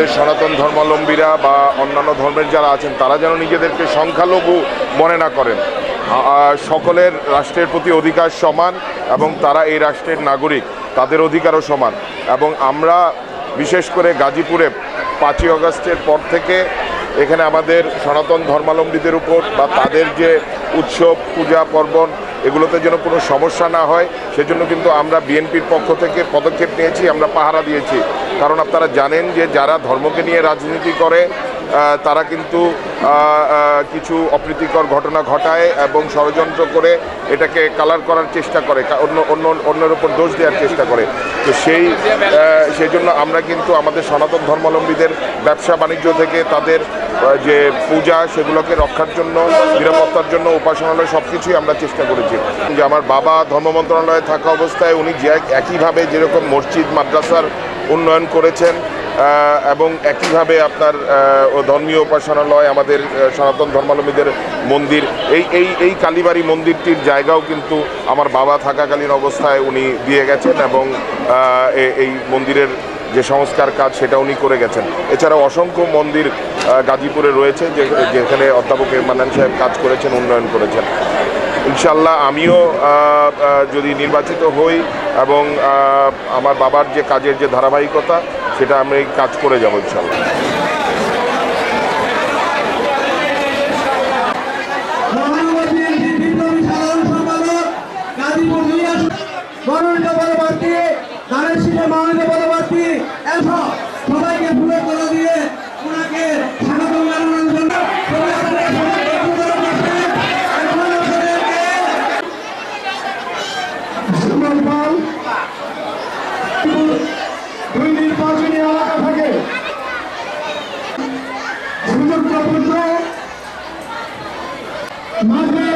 আমাদের সনাতন ধর্মাবলম্বীরা বা অন্যান্য ধর্মের যারা আছেন তারা যেন নিজেদেরকে সংখ্যালঘু মনে না করেন। সকলের রাষ্ট্রের প্রতি অধিকার সমান এবং তারা এই রাষ্ট্রের নাগরিক, তাদের অধিকারও সমান। এবং আমরা বিশেষ করে গাজীপুরে 5ই আগস্টের পর থেকে এখানে আমাদের সনাতন ধর্মাবলম্বীদের উপর বা তাদের যে উৎসব পূজা পার্বণ এগুলোতে যেন কোনো সমস্যা না হয় সেজন্য কিন্তু আমরা বিএনপির পক্ষ থেকে পদক্ষেপ নিয়েছি, আমরা পাহারা দিয়েছি। কারণ আপনারা জানেন যে যারা ধর্মকে নিয়ে রাজনীতি করে তারা কিন্তু কিছু অপ্রীতিকর ঘটনা ঘটায় এবং ষড়যন্ত্র করে এটাকে কালার করার চেষ্টা করে, অন্যের উপর দোষ দেওয়ার চেষ্টা করে। তো সেই জন্য আমরা কিন্তু আমাদের সনাতন ধর্মাবলম্বীদের ব্যবসা বাণিজ্য থেকে তাদের যে পূজা সেগুলোকে রক্ষার জন্য, নিরাপত্তার জন্য উপাসনালয় সব কিছুই আমরা চেষ্টা করেছি। যে আমার বাবা ধর্ম মন্ত্রণালয়ে থাকা অবস্থায় উনি যে একইভাবে যেরকম মসজিদ মাদ্রাসার উন্নয়ন করেছেন এবং একইভাবে আপনার ধর্মীয় উপাসনালয়, আমাদের সনাতন ধর্মাবলম্বীদের মন্দির, এই কালীবাড়ি মন্দিরটির জায়গাও কিন্তু আমার বাবা থাকাকালীন অবস্থায় উনি দিয়ে গেছেন এবং এই মন্দিরের যে সংস্কার কাজ সেটা উনি করে গেছেন। এছাড়াও অসংখ্য মন্দির গাজীপুরে রয়েছে যেখানে অধ্যাপক মান্নান সাহেব কাজ করেছেন, উন্নয়ন করেছেন। ইনশাল্লাহ আমিও যদি নির্বাচিত হই এবং আমার বাবার যে কাজের যে ধারাবাহিকতা সেটা আমি কাজ করে যাব ইনশাল্লাহ। সবাইকে ফুলে করে দিয়ে ওনাকে স্বাগতম জানানোর জন্য দুই নির্বাচনী এলাকা থাকে সুযোগপূর্ণ মাঝে